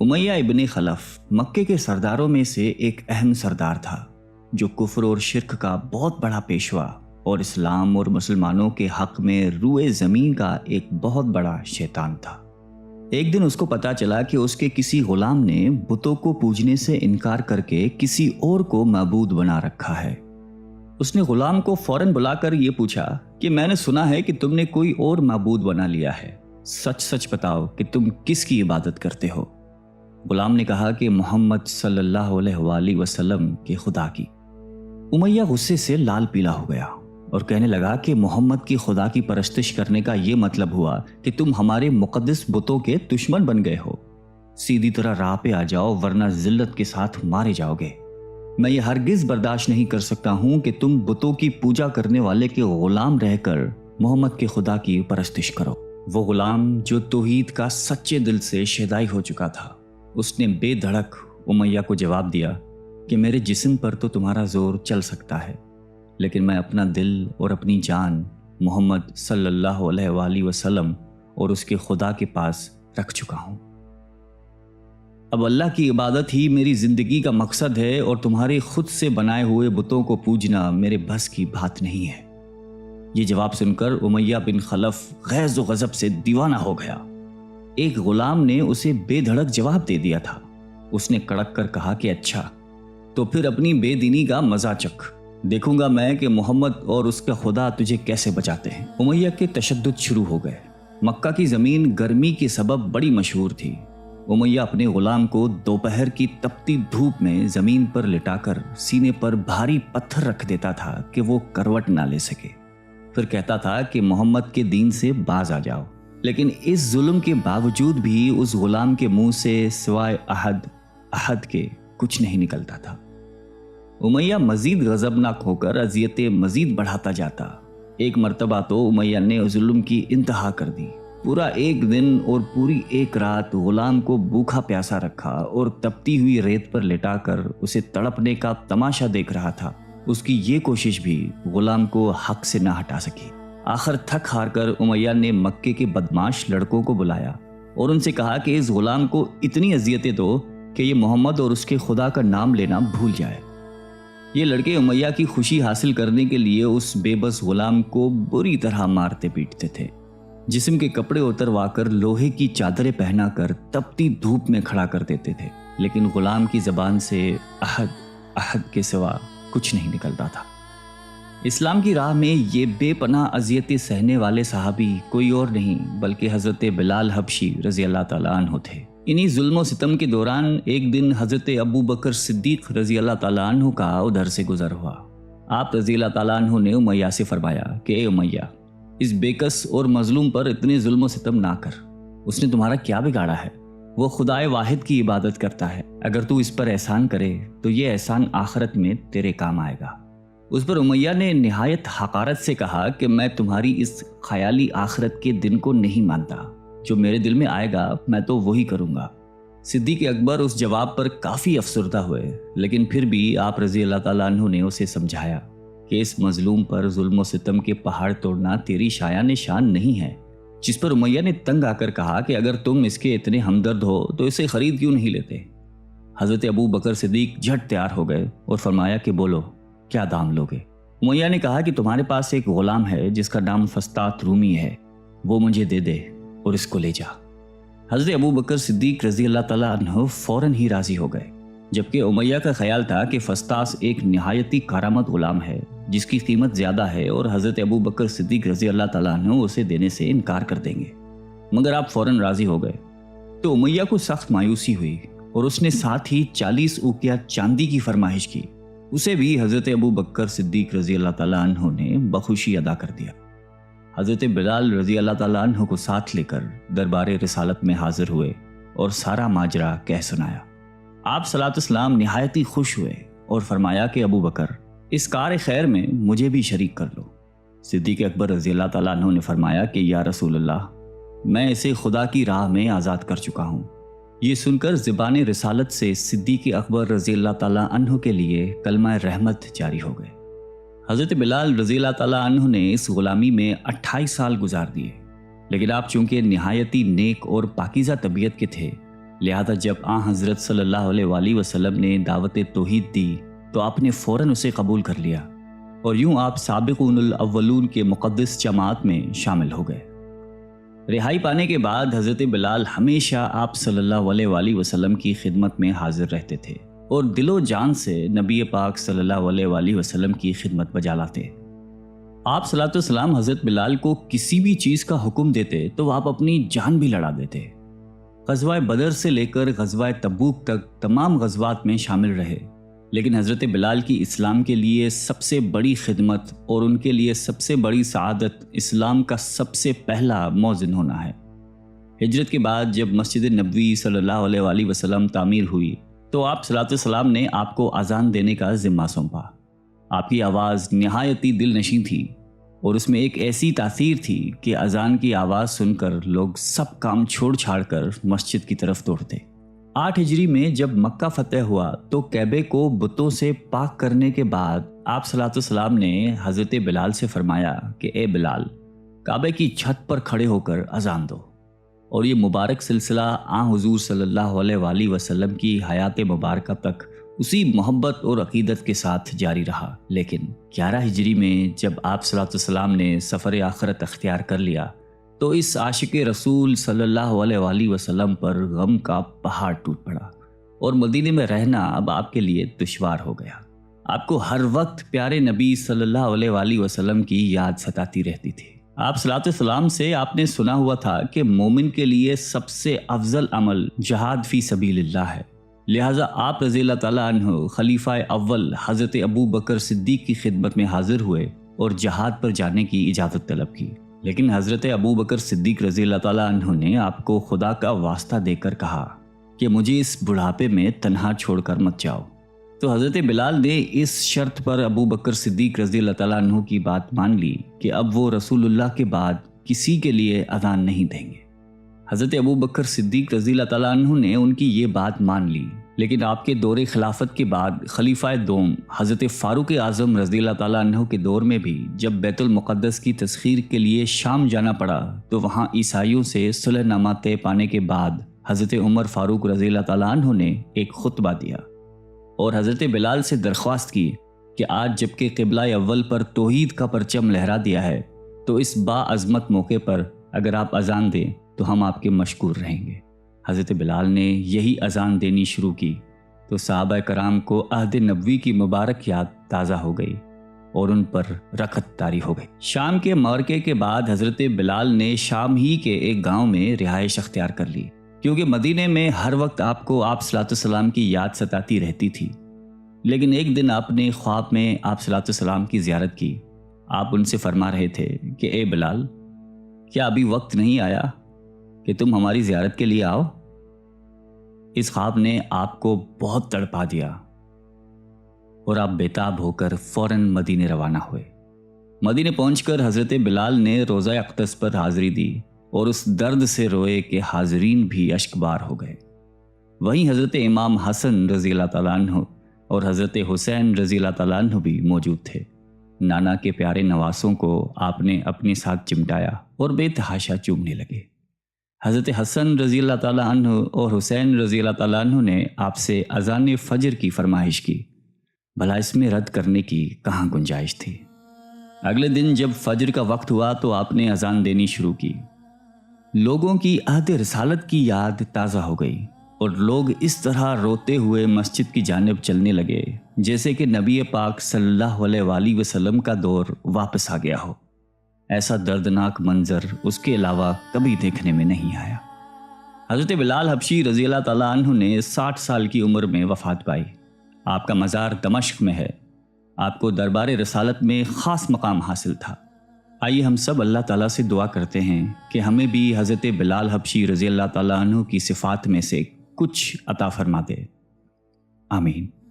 امیہ ابن خلف مکے کے سرداروں میں سے ایک اہم سردار تھا جو کفر اور شرک کا بہت بڑا پیشوا اور اسلام اور مسلمانوں کے حق میں روئے زمین کا ایک بہت بڑا شیطان تھا۔ ایک دن اس کو پتا چلا کہ اس کے کسی غلام نے بتوں کو پوجنے سے انکار کر کے کسی اور کو معبود بنا رکھا ہے۔ اس نے غلام کو فوراً بلا کر یہ پوچھا کہ میں نے سنا ہے کہ تم نے کوئی اور معبود بنا لیا ہے، سچ سچ بتاؤ کہ تم کس کی عبادت کرتے ہو؟ غلام نے کہا کہ محمد صلی اللہ علیہ وآلہ وسلم کے خدا کی۔ امیہ غصے سے لال پیلا ہو گیا اور کہنے لگا کہ محمد کی خدا کی پرستش کرنے کا یہ مطلب ہوا کہ تم ہمارے مقدس بتوں کے دشمن بن گئے ہو۔ سیدھی طرح راہ پہ آ جاؤ ورنہ ذلت کے ساتھ مارے جاؤ گے۔ میں یہ ہرگز برداشت نہیں کر سکتا ہوں کہ تم بتوں کی پوجا کرنے والے کے غلام رہ کر محمد کے خدا کی پرستش کرو۔ وہ غلام جو توحید کا سچے دل سے شیدائی ہو چکا تھا، اس نے بے دھڑک امیہ کو جواب دیا کہ میرے جسم پر تو تمہارا زور چل سکتا ہے، لیکن میں اپنا دل اور اپنی جان محمد صلی اللہ علیہ وآلہ وسلم اور اس کے خدا کے پاس رکھ چکا ہوں۔ اب اللہ کی عبادت ہی میری زندگی کا مقصد ہے اور تمہارے خود سے بنائے ہوئے بتوں کو پوجنا میرے بس کی بات نہیں ہے۔ یہ جواب سن کر امیہ بن خلف غیظ و غضب سے دیوانہ ہو گیا۔ ایک غلام نے اسے بے دھڑک جواب دے دیا تھا۔ اس نے کڑک کر کہا کہ اچھا تو پھر اپنی بے دینی کا مزہ چکھ، دیکھوں گا میں کہ محمد اور اس کا خدا تجھے کیسے بچاتے ہیں۔ امیہ کے تشدد شروع ہو گئے۔ مکہ کی زمین گرمی کے سبب بڑی مشہور تھی۔ امیہ اپنے غلام کو دوپہر کی تپتی دھوپ میں زمین پر لٹا کر سینے پر بھاری پتھر رکھ دیتا تھا کہ وہ کروٹ نہ لے سکے، پھر کہتا تھا کہ محمد کے دین سے باز آ جاؤ، لیکن اس ظلم کے باوجود بھی اس غلام کے منہ سے سوائے احد کے کچھ نہیں نکلتا تھا۔ امیہ مزید غضبناک ہو کر اذیتیں مزید بڑھاتا جاتا۔ ایک مرتبہ تو امیہ نے ظلم کی انتہا کر دی۔ پورا ایک دن اور پوری ایک رات غلام کو بھوکا پیاسا رکھا اور تپتی ہوئی ریت پر لٹا کر اسے تڑپنے کا تماشا دیکھ رہا تھا۔ اس کی یہ کوشش بھی غلام کو حق سے نہ ہٹا سکی۔ آخر تھک ہار کر امیہ نے مکے کے بدماش لڑکوں کو بلایا اور ان سے کہا کہ اس غلام کو اتنی اذیتیں دو کہ یہ محمد اور اس کے خدا کا نام لینا بھول جائے۔ یہ لڑکے امیہ کی خوشی حاصل کرنے کے لیے اس بے بس غلام کو بری طرح مارتے پیٹتے تھے۔ جسم کے کپڑے اتروا کر لوہے کی چادریں پہنا کر تپتی دھوپ میں کھڑا کر دیتے تھے، لیکن غلام کی زبان سے احد کے سوا کچھ نہیں نکلتا تھا۔ اسلام کی راہ میں یہ بے پناہ اذیتیں سہنے والے صحابی کوئی اور نہیں بلکہ حضرت بلال حبشی رضی اللہ تعالیٰ عنہ تھے۔ انہی ظلم و ستم کے دوران ایک دن حضرت ابو بکر صدیق رضی اللہ تعالیٰ عنہ کا ادھر سے گزر ہوا۔ آپ رضی اللہ تعالیٰ عنہ نے امیہ سے فرمایا کہ اے امیہ، اس بےکس اور مظلوم پر اتنے ظلم و ستم نہ کر، اس نے تمہارا کیا بگاڑا ہے؟ وہ خدائے واحد کی عبادت کرتا ہے، اگر تو اس پر احسان کرے تو یہ احسان آخرت میں تیرے کام آئے گا۔ اس پر امیہ نے نہایت حقارت سے کہا کہ میں تمہاری اس خیالی آخرت کے دن کو نہیں مانتا، جو میرے دل میں آئے گا میں تو وہی کروں گا۔ صدیق اکبر اس جواب پر کافی افسردہ ہوئے، لیکن پھر بھی آپ رضی اللہ تعالیٰ عنہ نے اسے سمجھایا کہ اس مظلوم پر ظلم و ستم کے پہاڑ توڑنا تیری شایان شان نہیں ہے۔ جس پر امیہ نے تنگ آ کر کہا کہ اگر تم اس کے اتنے ہمدرد ہو تو اسے خرید کیوں نہیں لیتے؟ حضرت ابو بکر صدیق جھٹ تیار ہو گئے اور فرمایا کہ بولو کیا دام لوگے؟ امیہ نے کہا کہ تمہارے پاس ایک غلام ہے جس کا نام فسطاط رومی ہے، وہ مجھے دے دے اور اس کو لے جا۔ حضرت ابو بکر صدیق رضی اللہ تعالیٰ عنہ فوراً ہی راضی ہو گئے، جبکہ امیہ کا خیال تھا کہ فسطاط ایک نہایتی کارآمد غلام ہے جس کی قیمت زیادہ ہے اور حضرت ابو بکر صدیق رضی اللہ تعالیٰ عنہ اسے دینے سے انکار کر دیں گے، مگر آپ فوراً راضی ہو گئے۔ تو امیہ کو سخت مایوسی ہوئی اور اس نے ساتھ ہی 40 اوقیہ چاندی کی فرمائش کی۔ اسے بھی حضرت ابو بکر صدیق رضی اللہ تعالیٰ عنہ نے بخوشی ادا کر دیا۔ حضرت بلال رضی اللہ تعالیٰ عنہ کو ساتھ لے کر دربار رسالت میں حاضر ہوئے اور سارا ماجرا کہہ سنایا۔ آپ صلی اللہ علیہ وسلم نہایت ہی خوش ہوئے اور فرمایا کہ ابو بکر، اس کار خیر میں مجھے بھی شریک کر لو۔ صدیق اکبر رضی اللہ تعالیٰ عنہ نے فرمایا کہ یا رسول اللہ، میں اسے خدا کی راہ میں آزاد کر چکا ہوں۔ یہ سن کر زبان رسالت سے صدیق اکبر رضی اللہ تعالیٰ عنہ کے لیے کلمہ رحمت جاری ہو گئے۔ حضرت بلال رضی اللہ تعالیٰ عنہ نے اس غلامی میں 28 سال گزار دیے، لیکن آپ چونکہ نہایتی نیک اور پاکیزہ طبیعت کے تھے لہذا جب حضرت صلی اللہ علیہ وآلہ وسلم نے دعوت توحید دی تو آپ نے فوراً اسے قبول کر لیا، اور یوں آپ سابقون الاولون کے مقدس جماعت میں شامل ہو گئے۔ رہائی پانے کے بعد حضرت بلال ہمیشہ آپ صلی اللہ علیہ وآلہ وسلم کی خدمت میں حاضر رہتے تھے اور دل و جان سے نبی پاک صلی اللہ علیہ وآلہ وسلم کی خدمت بجا لاتے۔ آپ صلی اللہ علیہ وسلم حضرت بلال کو کسی بھی چیز کا حکم دیتے تو آپ اپنی جان بھی لڑا دیتے۔ غزوہ بدر سے لے کر غزوہ تبوک تک تمام غزوات میں شامل رہے، لیکن حضرت بلال کی اسلام کے لیے سب سے بڑی خدمت اور ان کے لیے سب سے بڑی سعادت اسلام کا سب سے پہلا مؤذن ہونا ہے۔ ہجرت کے بعد جب مسجد نبوی صلی اللہ علیہ وآلہ وسلم تعمیر ہوئی تو آپ صلی اللہ علیہ وسلم نے آپ کو اذان دینے کا ذمہ سونپا۔ آپ کی آواز نہایت ہی دل نشیں تھی اور اس میں ایک ایسی تاثیر تھی کہ اذان کی آواز سن کر لوگ سب کام چھوڑ چھاڑ کر مسجد کی طرف دوڑتے۔ 8 ہجری میں جب مکہ فتح ہوا تو کعبے کو بتوں سے پاک کرنے کے بعد آپ صلی اللہ علیہ وسلم نے حضرت بلال سے فرمایا کہ اے بلال، کعبے کی چھت پر کھڑے ہو کر اذان دو، اور یہ مبارک سلسلہ حضور صلی اللہ علیہ وآلہ وسلم کی حیات مبارکہ تک اسی محبت اور عقیدت کے ساتھ جاری رہا۔ لیکن 11 ہجری میں جب آپ صلی اللہ علیہ وسلم نے سفر آخرت اختیار کر لیا تو اس عاشق رسول صلی اللہ علیہ وآلہ وسلم پر غم کا پہاڑ ٹوٹ پڑا، اور مدینے میں رہنا اب آپ کے لیے دشوار ہو گیا۔ آپ کو ہر وقت پیارے نبی صلی اللہ علیہ وآلہ وسلم کی یاد ستاتی رہتی تھی۔ آپ صلی اللہ علیہ وسلم سے آپ نے سنا ہوا تھا کہ مومن کے لیے سب سے افضل عمل جہاد فی سبیل اللہ ہے، لہٰذا آپ رضی اللہ تعالیٰ عنہ خلیفہ اول حضرت ابو بکر صدیق کی خدمت میں حاضر ہوئے اور جہاد پر جانے کی اجازت طلب کی، لیکن حضرت ابو بکر صدیق رضی اللہ تعالیٰ عنہ نے آپ کو خدا کا واسطہ دے کر کہا کہ مجھے اس بڑھاپے میں تنہا چھوڑ کر مت جاؤ۔ تو حضرت بلال نے اس شرط پر ابو بکر صدیق رضی اللہ تعالیٰ عنہ کی بات مان لی کہ اب وہ رسول اللہ کے بعد کسی کے لیے اذان نہیں دیں گے۔ حضرت ابو بکر صدیق رضی اللہ تعالیٰ عنہ نے ان کی یہ بات مان لی، لیکن آپ کے دور خلافت کے بعد خلیفہ دوم حضرت فاروق اعظم رضی اللہ تعالیٰ عنہ کے دور میں بھی جب بیت المقدس کی تسخیر کے لیے شام جانا پڑا تو وہاں عیسائیوں سے صلح نامہ طے پانے کے بعد حضرت عمر فاروق رضی اللہ تعالیٰ عنہ نے ایک خطبہ دیا اور حضرت بلال سے درخواست کی کہ آج جب کہ قبلہ اول پر توحید کا پرچم لہرا دیا ہے تو اس باعظمت موقع پر اگر آپ اذان دیں تو ہم آپ کے مشکور رہیں گے۔ حضرت بلال نے یہی اذان دینی شروع کی تو صحابہ کرام کو عہد نبوی کی مبارک یاد تازہ ہو گئی اور ان پر رخت طاری ہو گئی۔ شام کے معرکے کے بعد حضرت بلال نے شام ہی کے ایک گاؤں میں رہائش اختیار کر لی، کیونکہ مدینے میں ہر وقت آپ کو آپ صلی اللہ علیہ وسلم کی یاد ستاتی رہتی تھی۔ لیکن ایک دن آپ نے خواب میں آپ صلی اللہ علیہ وسلم کی زیارت کی۔ آپ ان سے فرما رہے تھے کہ اے بلال، کیا ابھی وقت نہیں آیا کہ تم ہماری زیارت کے لیے آؤ؟ اس خواب نے آپ کو بہت تڑپا دیا اور آپ بےتاب ہو کر فوراً مدینے روانہ ہوئے۔ مدینے پہنچ کر حضرت بلال نے روزہ اقدس پر حاضری دی اور اس درد سے روئے کہ حاضرین بھی اشک بار ہو گئے۔ وہیں حضرت امام حسن رضی اللہ تعالیٰ عنہ اور حضرت حسین رضی اللہ تعالیٰ عنہ بھی موجود تھے۔ نانا کے پیارے نواسوں کو آپ نے اپنے ساتھ چمٹایا اور بے تحاشا چومنے لگے۔ حضرت حسن رضی اللہ تعالیٰ عنہ اور حسین رضی اللہ تعالیٰ عنہ نے آپ سے اذان فجر کی فرمائش کی، بھلا اس میں رد کرنے کی کہاں گنجائش تھی۔ اگلے دن جب فجر کا وقت ہوا تو آپ نے اذان دینی شروع کی۔ لوگوں کی عہد رسالت کی یاد تازہ ہو گئی اور لوگ اس طرح روتے ہوئے مسجد کی جانب چلنے لگے جیسے کہ نبی پاک صلی اللہ علیہ وآلہ وسلم کا دور واپس آ گیا ہو۔ ایسا دردناک منظر اس کے علاوہ کبھی دیکھنے میں نہیں آیا۔ حضرت بلال حبشی رضی اللہ تعالیٰ عنہ نے 60 سال کی عمر میں وفات پائی۔ آپ کا مزار دمشق میں ہے۔ آپ کو دربار رسالت میں خاص مقام حاصل تھا۔ آئیے ہم سب اللہ تعالیٰ سے دعا کرتے ہیں کہ ہمیں بھی حضرت بلال حبشی رضی اللہ تعالیٰ عنہ کی صفات میں سے کچھ عطا فرما دے۔ آمین۔